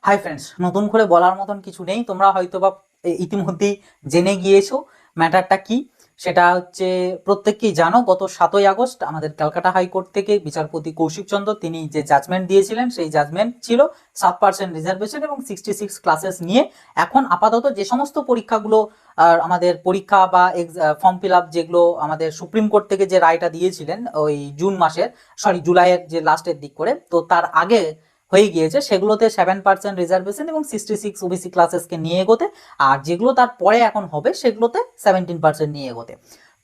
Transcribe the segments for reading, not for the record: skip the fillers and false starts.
Hi friends, নতুন করে বলার মতন কিছু নেই। তোমরা হয়তোবা ইতিমধ্যেই জেনে গিয়েছো ম্যাটারটা কি। সেটা হচ্ছে প্রত্যেককেই জানো, গত 7ই আগস্ট আমাদের ক্যালকাটা হাইকোর্ট থেকে বিচারপতি কৌশিক চন্দ্র তিনি যে জাজমেন্ট দিয়েছিলেন, সেই জাজমেন্ট ছিল 7% রিজার্ভেশন এবং 66 ক্লাসেস নিয়ে। এখন আপাতত যে সমস্ত পরীক্ষাগুলো আমাদের পরীক্ষা বা ফর্ম ফিল আপ যেগুলো আমাদের সুপ্রিম কোর্ট থেকে যে রায়টা দিয়েছিলেন ওই জুলাইয়ের যে লাস্টের দিক করে, তো তার আগে হয়ে গিয়েছে, সেগুলোতে 7% রিজার্ভেশন এবং 66 ওবিসি ক্লাসেসকে নিয়ে এগোতে, আর যেগুলো তার পরে এখন হবে সেগুলোতে 17% নিয়ে এগোতে।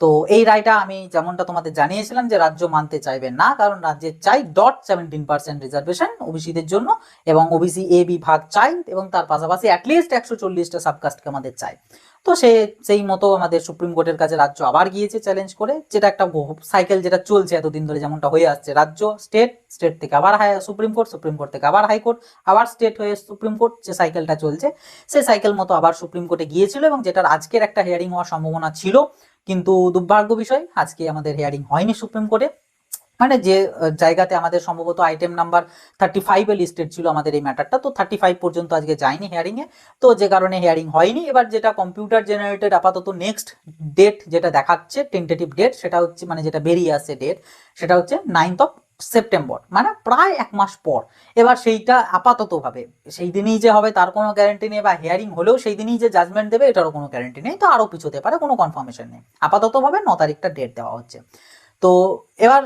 তো এই রায়টা আমি যেমনটা তোমাদের জানিয়েছিলাম যে রাজ্য মানতে চাইবে না, কারণ রাজ্যের চাই 17% রিজার্ভেশন ওবিসিদের জন্য, এবং ওবিসি এ বি ভাগ চাই, এবং তার পাশাপাশি অ্যাটলিস্ট 140টা সাবকাস্টকে আমাদের চাই। তো সেই মতো আমাদের সুপ্রিম কোর্টের কাছে রাজ্য আবার গিয়েছে চ্যালেঞ্জ করে, যেটা একটা সাইকেল যেটা চলছে এতদিন ধরে, যেমনটা হয়ে আসছে। রাজ্য স্টেট, স্টেট থেকে আবার সুপ্রিম কোর্ট, সুপ্রিম কোর্ট থেকে আবার হাইকোর্ট, আবার স্টেট হয়ে সুপ্রিম কোর্ট, যে সাইকেলটা চলছে সেই সাইকেল মতো আবার সুপ্রিম কোর্টে গিয়েছিল, এবং যেটার আজকের একটা হিয়ারিং হওয়ার সম্ভাবনা ছিল। কিন্তু দুর্ভাগ্য বিষয়, আজকে আমাদের হিয়ারিং হয়নি সুপ্রিম কোর্টে। মানে যে জায়গাতে আমাদের সম্ভবত আইটেম নাম্বার 35-এ লিস্টেড ছিল আমাদের এই ম্যাটারটা, তো 35 পর্যন্ত আজকে যায়নি হিয়ারিং এ। তো যে কারণে হিয়ারিং হয়নি। এবার যেটা কম্পিউটার জেনারেটেড আপাতত নেক্সট ডেট যেটা দেখাচ্ছে, টেন্টেটিভ ডেট, সেটা হচ্ছে মানে যেটা বেরিয়ে আসছে ডেট, সেটা হচ্ছে 9 সেপ্টেম্বর, মানে প্রায় 1 মাস পর। এবার সেইটা আপাতত ভাবে সেই দিনই যে হবে তার কোনো গ্যারান্টি নেই, বা হিয়ারিং হলেও সেই দিনই যে জাজমেন্ট দেবে এটারও কোনো গ্যারান্টি নেই, তো আরো পিছোতে পারে, কোনো কনফার্মেশন নেই। আপাতত ভাবে 9 তারিখটা ডেট দেওয়া হচ্ছে। তো এবার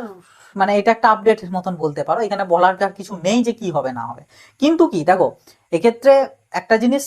মানে এটা একটা আপডেট মতন বলতে পারো, এখানে বলার আর কিছু নেই যে কি হবে না হবে। কিন্তু কি দেখো, এক্ষেত্রে একটা জিনিস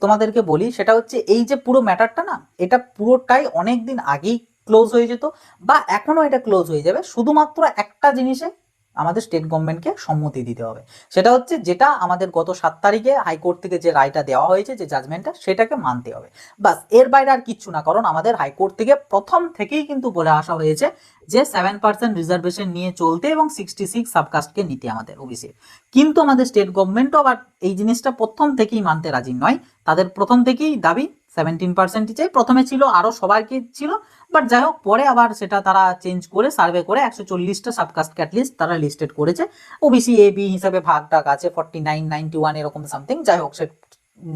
তোমাদেরকে বলি, সেটা হচ্ছে এই যে পুরো ম্যাটারটা না, এটা পুরোটাই অনেক দিন আগেই ক্লোজ হয়ে যেত, বা এখনো এটা ক্লোজ হয়ে যাবে, শুধুমাত্র একটা জিনিসে আমাদের স্টেট গভর্নমেন্টকে সম্মতি দিতে হবে। সেটা হচ্ছে যেটা আমাদের গত 7 তারিখে হাইকোর্ট থেকে যে রায়টা দেওয়া হয়েছে, যে জাজমেন্টটা, সেটাকে মানতে হবে। বাস, এর বাইরে আর কিচ্ছু না। কারণ আমাদের হাইকোর্ট থেকে প্রথম থেকেই কিন্তু বলে আসা হয়েছে যে 7% রিজার্ভেশন নিয়ে চলতে এবং 66 সাবকাস্টকে নিতে আমাদের ওবিসি। কিন্তু আমাদের স্টেট গভর্নমেন্টও আবার এই জিনিসটা প্রথম থেকেই মানতে রাজি নয়। তাদের প্রথম থেকেই দাবি 17%ই চাই। প্রথমে ছিল আরো সবাইকে ছিল, বাট যাই হোক, পরে আবার সেটা তারা চেঞ্জ করে সার্ভে করে 140টা সাবকাস্টকে অ্যাটলিস্ট তারা লিস্টেড করেছে। ওবিসি এ বি হিসাবে ভাগ টাগ আছে 49, 91 এরকম সামথিং, যাই হোক সে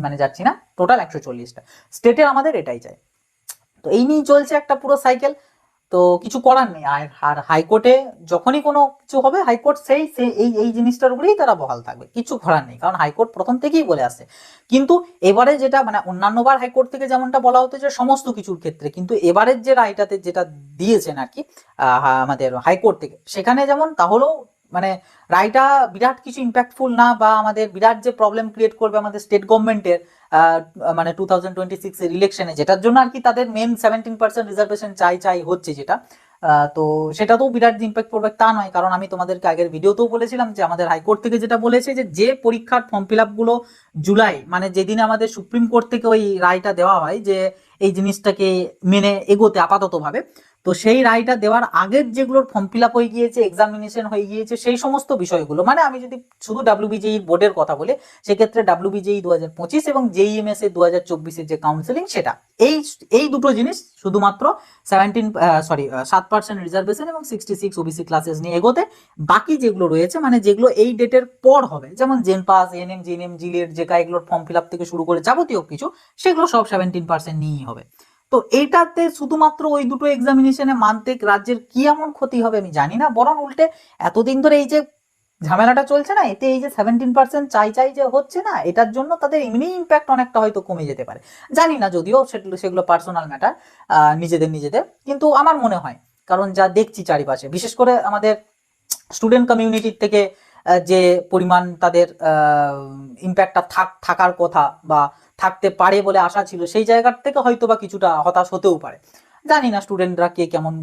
মানে যাচ্ছি না, টোটাল 140টা স্টেটের আমাদের এটাই চাই। তো এই নিয়ে চলছে একটা পুরো সাইকেল। তো কিছু করার নেই। আর হাইকোর্টে যখনই কোনো কিছু হবে, হাইকোর্ট সেই সেই এই এই জিনিসটার উপরেই তারা বহাল থাকবে, কিছু করার নেই, কারণ হাইকোর্ট প্রথম থেকেই বলে আসছে। কিন্তু এবারে যেটা মানে অন্যান্যবার হাইকোর্ট থেকে যেমনটা বলা হতো যে সমস্ত কিছুর ক্ষেত্রে, কিন্তু এবারের যে রায়টাতে যেটা দিয়েছেন আর কি আমাদের হাইকোর্ট থেকে, সেখানে যেমন তাহলেও মানে রায়টা বিরাট কিছু ইম্প্যাক্টফুল না, বা আমাদের বিরাট যে প্রবলেম ক্রিয়েট করবে আমাদের স্টেট গভর্নমেন্টের মানে 2026 এর ইলেকশনে, যেটার জন্য আর কি তাদের মেন 17% রিজার্ভেশন চাই চাই হচ্ছে যেটা, তো সেটা তো বিরাট ইম্প্যাক্ট পড়বে তা নয়। কারণ আমি তোমাদেরকে আগের ভিডিওতেও বলেছিলাম যে আমাদের হাইকোর্ট থেকে যেটা বলেছে যে যে পরীক্ষার ফর্ম ফিল আপ গুলো জুলাই, মানে যেদিন আমাদের সুপ্রিম কোর্ট থেকে ওই রায়টা দেওয়া হয় যে এই জিনিসটাকে মেনে এগোতে আপাতত ভাবে, তো সেই রায়টা দেওয়ার আগের যেগুলোর ফর্ম ফিল আপ হয়ে গিয়েছে, এক্সামিনেশন হয়ে গিয়েছে, সেই সমস্ত বিষয়গুলো, মানে আমি যদি শুধু ডাব্লিউবিজেই বোর্ডের কথা বলি, সেক্ষেত্রে ডাব্লিউবিজেই 2025 এবং জেইএমএস এর 2024-এর যে কাউন্সেলিং, সেটা এই এই দুটো জিনিস শুধুমাত্র 7% রিজার্ভেশন এবং 66 ওবিসি ক্লাসেস নিয়ে এগোতে। বাকি যেগুলো রয়েছে মানে যেগুলো এই ডেটের পর হবে, যেমন জেন পাস, এনএম, জিএনএম, জিলের যে এগুলোর ফর্ম ফিল আপ থেকে শুরু করে যাবতীয় কিছু, সেগুলো সব 17% নিয়েই হবে। তো এইটাতে শুধুমাত্র ওই দুটো এক্সামিনেশনে মানতে রাজ্যের কি এমন ক্ষতি হবে আমি জানি না, বরং উল্টে এতদিন ধরে এই যে ঝামেলাটা চলছে না, এতে এই যে 17% চাই চাই যে হচ্ছে না, এটার জন্য তাদের এমনি ইম্প্যাক্ট অনেকটা হয়তো কমে যেতে পারে। জানি না, যদিও সেগুলো পার্সোনাল ম্যাটার, নিজেদের নিজেদের, কিন্তু আমার মনে হয়, কারণ যা দেখছি চারিপাশে, বিশেষ করে আমাদের স্টুডেন্ট কমিউনিটির থেকে যে পরিমাণ তাদের ইম্প্যাক্টটা থাকার কথা বা থাকতে পারে বলে আশা ছিল, সেই জায়গার থেকে হয়তো বা কিছুটা হতাশ হতেও পারে। জানি না স্টুডেন্টরা কে কেমন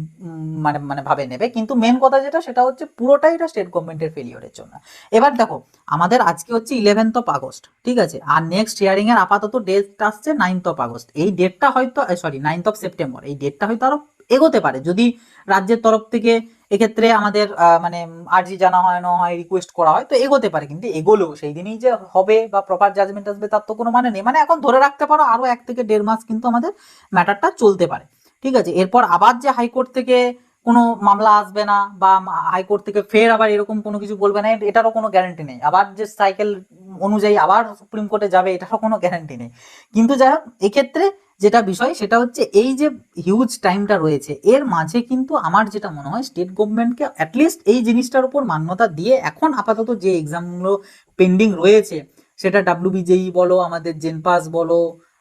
মানে মানে ভাবে নেবে, কিন্তু মেন কথা যেটা, সেটা হচ্ছে পুরোটাই এটা স্টেট গভর্নমেন্টের ফেলিওরের জন্য। এবার দেখো, আমাদের আজকে হচ্ছে 11 আগস্ট, ঠিক আছে, আর নেক্সট হিয়ারিং এর আপাতত ডেট আসছে 9 আগস্ট। এই ডেটটা হয়তো, সরি, 9 সেপ্টেম্বর, এই ডেটটা হয়তো আরো এগোতে পারে যদি রাজ্যের তরফ থেকে এক্ষেত্রে আমাদের মানে আর্জি জানানো হয়, রিকোয়েস্ট করা হয়, তো এগোতে পারে। কিন্তু এগোলেও সেই দিনই যে হবে বা প্রপার জাজমেন্ট আসবে তার তো কোনো মানে নেই। মানে এখন ধরে রাখতে পারো আরো 1 থেকে 1.5 মাস কিন্তু আমাদের ম্যাটারটা চলতে পারে, ঠিক আছে। এরপর আবার যে হাইকোর্ট থেকে কোনো মামলা আসবে না বা হাইকোর্ট থেকে ফের আবার এরকম কোনো কিছু বলবে না, এটারও কোনো গ্যারান্টি নেই। আবার যে সাইকেল অনুযায়ী আবার সুপ্রিম কোর্টে যাবে, এটারও কোনো গ্যারান্টি নেই। কিন্তু যাই হোক, এক্ষেত্রে যেটা বিষয় সেটা হচ্ছে এই যে হিউজ টাইমটা রয়েছে, এর মাঝে কিন্তু আমার যেটা মনে হয় স্টেট গভর্নমেন্টকে অ্যাটলিস্ট এই জিনিসটার উপর মান্যতা দিয়ে এখন আপাতত যে এক্সামগুলো পেন্ডিং রয়েছে, সেটা ডাব্লিউবিজেই বলো, আমাদের জেনপাস বলো,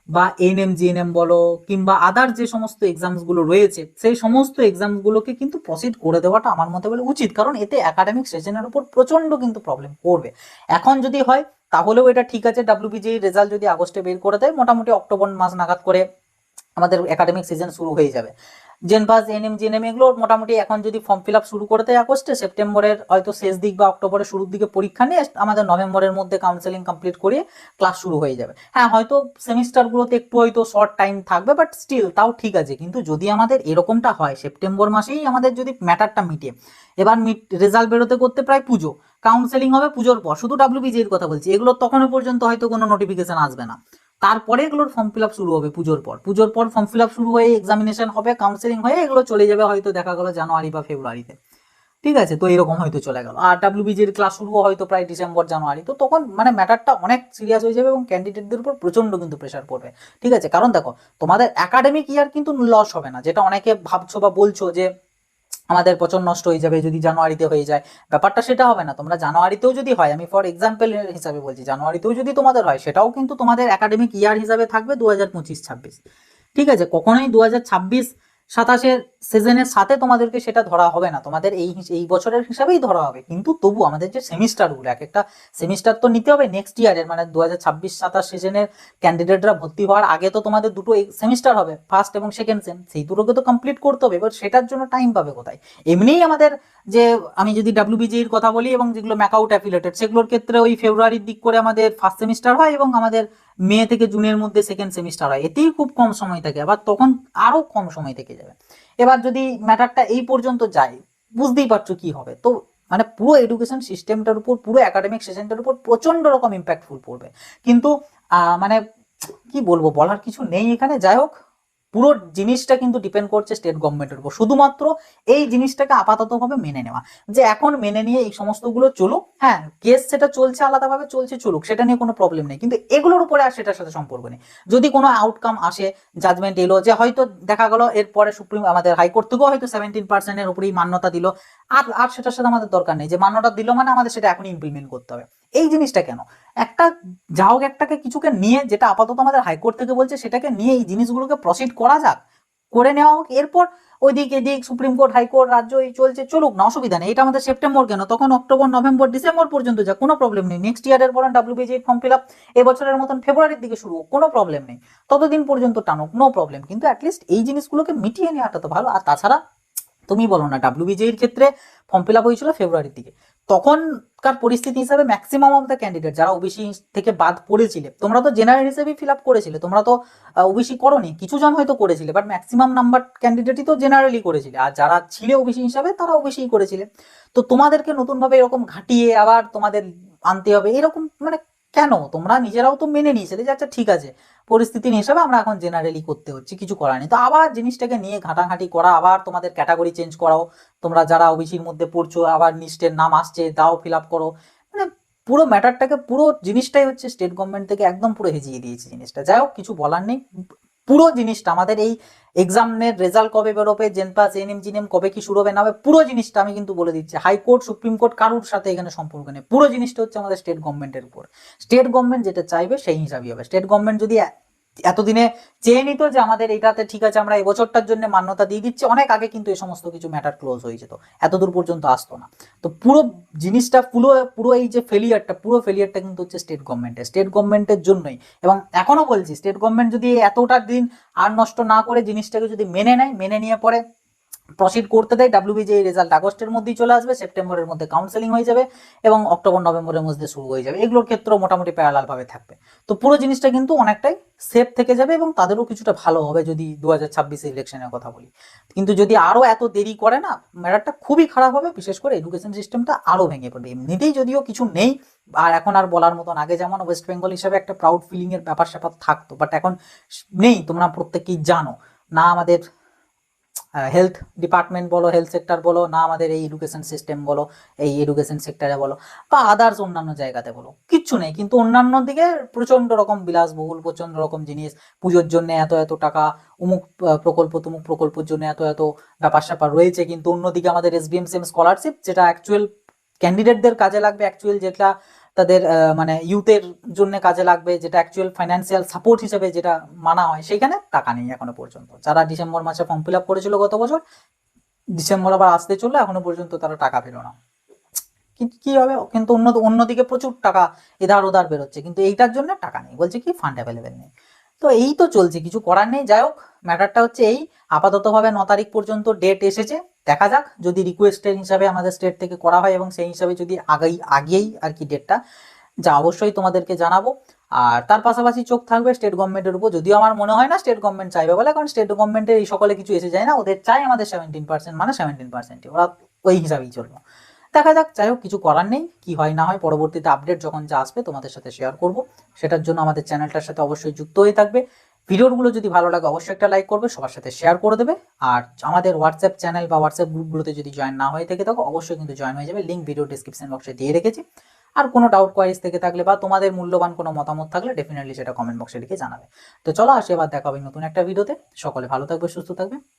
বা এনএম বলো, কিংবা আদার যে সমস্ত এক্সামস গুলো রয়েছে, সেই সমস্ত এক্সামস গুলোকে কিন্তু প্রসিড করে দেওয়াটা আমার মতে বলে উচিত। কারণ এতে একাডেমিক সেশনের উপর প্রচন্ড কিন্তু প্রবলেম করবে। এখন যদি হয় তাহলেও এটা ঠিক আছে, ডাব্লিউবিজেই রেজাল্ট যদি আগস্টে বের করে দেয়, মোটামুটি অক্টোবর মাস নাগাদ করে আমাদের একাডেমিক সিজন শুরু হয়ে যাবে। জেনপাস, এনএম, জিএনএম এগুলো মোটামুটি এখন যদি ফর্ম ফিল আপ শুরু করে দেয় আগস্টে, সেপ্টেম্বরের হয়তো শেষ দিক বা অক্টোবরের শুরুর দিকে পরীক্ষা নিয়ে আমাদের নভেম্বরের মধ্যে কাউন্সেলিং কমপ্লিট করিয়ে ক্লাস শুরু হয়ে যাবে। হ্যাঁ, হয়তো সেমিস্টারগুলোতে একটু হয়তো শর্ট টাইম থাকবে, বাট স্টিল তাও ঠিক আছে। কিন্তু যদি আমাদের এরকমটা হয়, সেপ্টেম্বর মাসেই আমাদের যদি ম্যাটারটা মিটে, এবার রেজাল্ট বেরোতে করতে প্রায় পুজো, কাউন্সেলিং হবে পুজোর পর, শুধু ডাব্লিউবিজির কথা বলছি, এগুলো তখনও পর্যন্ত হয়তো কোনো নোটিফিকেশন আসবে না, তারপরে এগুলোর ফর্ম ফিল আপ শুরু হবে পুজোর পর ফর্ম ফিল আপ শুরু হয়ে এক্সামিনেশন হবে, কাউন্সেলিং হয়ে এগুলো চলে যাবে হয়তো দেখা গেলো জানুয়ারি বা ফেব্রুয়ারিতে। ঠিক আছে, তো এরকম হয়তো চলে গেল। আর ডাব্লিউবিজির ক্লাস শুরু হয়তো প্রায় ডিসেম্বর জানুয়ারি, তো তখন মানে ম্যাটারটা অনেক সিরিয়াস হয়ে যাবে এবং ক্যান্ডিডেটদের উপর প্রচন্ড কিন্তু প্রেশার পড়বে। ঠিক আছে, কারণ দেখো, তোমাদের একাডেমিক ইয়ার কিন্তু লস হবে না, যেটা অনেকে ভাবছো বা বলছো যে আমাদের বছর নষ্ট হয়ে যাবে যদি জানুয়ারিতে হয়ে যায়। ব্যাপারটা সেটা হবে না। তোমরা জানুয়ারিতেও যদি হয়, আমি ফর এক্সাম্পল হিসাবে বলছি, জানুয়ারিতেও যদি তোমাদের হয়, সেটাও কিন্তু তোমাদের একাডেমিক ইয়ার হিসাবে থাকবে 2025-26। ঠিক আছে, কখনোই 2026-27 সিজনের সাথে তোমাদেরকে সেটা ধরা হবে না, তোমাদের এই বছরের হিসাবেই ধরা হবে। কিন্তু তবু আমাদের যে সেমিস্টারগুলো, এক একটা সেমিস্টার তো নিতে হবে নেক্সট ইয়ারের, মানে 2026-27 সিজনের ক্যান্ডিডেটরা ভর্তি হওয়ার আগে তো তোমাদের দুটো সেমিস্টার হবে, ফার্স্ট এবং সেকেন্ড সেম, সেই দুটোকে তো কমপ্লিট করতে হবে। এবার সেটার জন্য টাইম পাবে কোথায়? এমনিই আমাদের যে, আমি যদি ডাব্লিউবিজির কথা বলি এবং যেগুলো ম্যাকআউট অ্যাফিলেটেড, সেগুলোর ক্ষেত্রে ওই ফেব্রুয়ারির দিক করে আমাদের ফার্স্ট সেমিস্টার হয় এবং আমাদের মে থেকে জুনের মধ্যে সেকেন্ড সেমিস্টার হয়, এতেই খুব কম সময় থাকে, আবার তখন আরো কম সময় থেকে যাবে। এবার যদি ম্যাটারটা এই পর্যন্ত যায়, বুঝতেই পারছো কি হবে। তো মানে পুরো এডুকেশন সিস্টেমটার উপর, পুরো একাডেমিক সেশনটার উপর প্রচন্ড রকম ইম্প্যাক্টফুল পড়বে। কিন্তু মানে কি বলবো, বলার কিছু নেই এখানে। যাই হোক, পুরো জিনিসটা কিন্তু ডিপেন্ড করছে স্টেট গভর্নমেন্টের উপর। শুধুমাত্র এই জিনিসটাকে আপাতত ভাবে মেনে নেওয়া, যে এখন মেনে নিয়ে এই সমস্তগুলো চলুক। হ্যাঁ, কেস সেটা চলছে, আলাদাভাবে চলছে, চলুক, সেটা নিয়ে কোনো প্রবলেম নেই। কিন্তু এগুলোর উপরে আর সেটার সাথে সম্পর্ক নেই। যদি কোনো আউটকাম আসে, জাজমেন্ট এলো, যে হয়তো দেখা গেল এরপরে সুপ্রিম, আমাদের হাইকোর্ট থেকেও হয়তো 17% উপরেই মান্যতা দিল, আর আর সেটার সাথে আমাদের দরকার নেই, যে মান্যতা দিল মানে আমাদের সেটা এখনই ইমপ্লিমেন্ট করতে হবে। এই জিনিসটা কেন? একটা যা হোক, একটাকে কিছুকে নিয়ে, যেটা আপাতত আমাদের হাইকোর্ট থেকে বলছে, সেটাকে নিয়ে এই জিনিসগুলোকে প্রসিড করা যাক, করে নেওয়া হোক। এরপর ওইদিক এদিক সুপ্রিম কোর্ট, হাইকোর্ট, রাজ্য এই চলছে, চলুক না, অসুবিধা নেই। এটা আমাদের সেপ্টেম্বর কেন, তখন অক্টোবর, নভেম্বর, ডিসেম্বর পর্যন্ত যাক, কোনো প্রবলেম নেই। নেক্সট ইয়ারের পর ডাব্লিউবিজি ফর্ম ফিল আপ এবছরের মতন ফেব্রুয়ারির দিকে শুরু হোক, কোনো প্রবলেম নেই। ততদিন পর্যন্ত টানুক, নো প্রবলেম। কিন্তু অ্যাটলিস্ট এই জিনিসগুলোকে মিটিয়ে নেওয়াটা তো ভালো। আর তাছাড়া তুমি বলো না, ডাব্লিউবিজির ক্ষেত্রে ফর্ম ফিল আপ হয়েছিল ফেব্রুয়ারির দিকে, তখনকার পরিস্থিতি হিসাবে ম্যাক্সিমাম অফ দ্য ক্যান্ডিডেট যারা ওবিসি থেকে বাদ পড়েছিলে, তোমরা তো জেনারেল হিসেবেই ফিল আপ করেছিলে, তোমরা তো ওবিসি করোনি, কিছু জন হয়তো করেছিলে, বাট ম্যাক্সিমাম নাম্বার ক্যান্ডিডেটই তো জেনারেলি করেছিলে, আর যারা ছিল ওবিসি হিসাবে তারা ওবিসিই করেছিলে। তো তোমাদেরকে নতুন ভাবে এরকম ঘাটিয়ে আবার তোমাদের আনতে হবে এরকম, মানে কেন? তোমরা নিজেরাও তো মেনে নিয়েছিলে যে আচ্ছা ঠিক আছে, পরিস্থিতির হিসাবে আমরা এখন জেনারেলি করতে হচ্ছে, কিছু করার নেই। তো আবার জিনিসটাকে নিয়ে ঘাটাঘাটি করা, আবার তোমাদের ক্যাটাগরি চেঞ্জ করাও, তোমরা যারা ওবিসির মধ্যে পড়ছো আবার লিস্টের নাম আসছে, দাও ফিল আপ করো, মানে পুরো ম্যাটারটাকে, পুরো জিনিসটাই হচ্ছে স্টেট গভর্নমেন্ট থেকে একদম পুরো হেজিয়ে দিয়েছে জিনিসটা। যাই হোক, কিছু বলার নেই। পুরো জিনিসটা আমাদের এই এক্সামের রেজাল্ট কবে বেরোবে, জেনপাস, এনএম, জিএনএম কবে কি শুরু হবে না হবে, পুরো জিনিসটা আমি কিন্তু বলে দিচ্ছি, হাইকোর্ট, সুপ্রিম কোর্ট কারোর সাথে এখানে সম্পর্ক নেই। পুরো জিনিসটা হচ্ছে আমাদের স্টেট গভর্নমেন্টের উপর। স্টেট গভর্নমেন্ট যেটা চাইবে সেই হিসাবেই হবে। স্টেট গভর্নমেন্ট যদি এতদিনে চেয়ে নিত যে আমাদের এটাতে ঠিক আছে, আমরা এবছরটার জন্য মান্যতা দিয়ে দিচ্ছি, অনেক আগে কিন্তু এই সমস্ত কিছু ম্যাটার ক্লোজ হয়ে যেত, এতদূর পর্যন্ত আসতো না। তো পুরো জিনিসটা, পুরো পুরো এই যে ফেলিয়ারটা, পুরো ফেলিয়ারটা কিন্তু হচ্ছে স্টেট গভর্নমেন্টের জন্যই। এবং এখনো বলছি, স্টেট গভর্নমেন্ট যদি এতটা দিন আর নষ্ট না করে জিনিসটাকে যদি মেনে নেয়, মেনে নিয়ে পরে প্রসিড করতে দেয়, ডাব্লিউবিজি রেজাল্ট আগস্টের মধ্যেই চলে আসবে, সেপ্টেম্বরের মধ্যে কাউন্সেলিং হয়ে যাবে এবং অক্টোবর, নভেম্বরের মধ্যে শুরু হয়ে যাবে, এগুলোর ক্ষেত্রেও মোটামুটি প্যারালাল ভাবে থাকবে। তো পুরো জিনিসটা কিন্তু অনেকটাই সেফ থেকে যাবে এবং তাদেরও কিছুটা ভালো হবে যদি 2026 ইলেকশনের কথা বলি। কিন্তু যদি আরো এত দেরি করে না, ম্যাটারটা খুবই খারাপ হবে, বিশেষ করে এডুকেশন সিস্টেমটা আরো ভেঙে পড়বে। এমনিতেই যদিও কিছু নেই, আর এখন আর বলার মতন, আগে যেমন ওয়েস্ট বেঙ্গল হিসেবে একটা প্রাউড ফিলিং এর ব্যাপার স্যাপার থাকতো, বাট এখন নেই, তোমরা প্রত্যেকেই জানো। না আমাদের হেলথ ডিপার্টমেন্ট বলো, হেলথ সেক্টর বলো, না আমাদের এই এডুকেশন সিস্টেম বলো, এই এডুকেশন সেক্টরে বলো, বা আদার্স অন্যান্য জায়গাতে বলো, কিচ্ছু নেই। কিন্তু অন্যান্য দিকে প্রচন্ড রকম বিলাসবহুল, প্রচন্ড রকম জিনিস, পুজোর জন্য এত এত টাকা, অমুক প্রকল্প তমুক প্রকল্পের জন্য এত এত ব্যাপার স্যাপার রয়েছে। কিন্তু অন্যদিকে আমাদের SBMCM স্কলারশিপ, যেটা অ্যাকচুয়াল ক্যান্ডিডেটদের কাজে লাগবে, অ্যাকচুয়াল যেটা তাদের মানে ইউথের জন্য কাজে লাগবে, যেটা অ্যাকচুয়াল ফাইন্যান্সিয়াল সাপোর্ট হিসেবে যেটা মানা হয়, সেইখানে টাকা নেই এখনো পর্যন্ত। যারা ডিসেম্বর মাসে ফর্ম ফিল আপ করেছিল গত বছর, ডিসেম্বর আবার আসতে চললো, এখনো পর্যন্ত তারা টাকা পেল না। কিন্তু কি হবে, কিন্তু অন্যদিকে প্রচুর টাকা এধার ওধার বেরোচ্ছে, কিন্তু এইটার জন্য টাকা নেই, বলছে কি ফান্ড অ্যাভেলেবেল নেই। তো এই তো চলছে, কিছু করার নেই। যাই হোক, ম্যাটারটা হচ্ছে এই, আপাততভাবে 9 তারিখ পর্যন্ত ডেট এসেছে। দেখা যাক, যদি রিকোয়েস্টের হিসাবে আমাদের স্টেট থেকে করা হয় এবং সেই হিসাবে যদি আগেই আর কি ডেটটা, যা অবশ্যই তোমাদেরকে জানাবো। আর তার পাশাপাশি চোখ থাকবে স্টেট গভর্নমেন্টের উপর। যদিও আমার মনে হয় না স্টেট গভর্নমেন্ট চাইবে বলে, কারণ স্টেট গভর্নমেন্টের এই সকলে কিছু এসে যায় না, ওদের চাই আমাদের 17%, মানে 17%, ওরা ওই হিসাবেই চলবে। দেখা যাক, যাই হোক, কিছু করার নেই। কি হয় না হয় পরবর্তীতে আপডেট যখন যা আসবে তোমাদের সাথে শেয়ার করব। সেটার জন্য আমাদের চ্যানেলটার সাথে অবশ্যই যুক্ত হয়ে থাকবে। ভিডিওগুলো যদি ভালো লাগে অবশ্যই একটা লাইক করবে, সবার সাথে শেয়ার করে দেবে। আর আমাদের হোয়াটসঅ্যাপ চ্যানেল বা হোয়াটসঅ্যাপ গ্রুপগুলোতে যদি জয়েন না হয়ে থেকে থাকো, অবশ্যই কিন্তু জয়েন হয়ে যাবে, লিঙ্ক ভিডিও ডিসক্রিপশন বক্সে দিয়ে রেখেছি। আর কোনো ডাউট কোয়ারিজ থেকে থাকলে বা তোমাদের মূল্যবান কোনো মতামত থাকলে ডেফিনেটলি সেটা কমেন্ট বক্সে লিখে জানাবে। তো চলো আসি, এবার দেখা হবে নতুন একটা ভিডিওতে। সকলে ভালো থাকবে, সুস্থ থাকবে। বাই।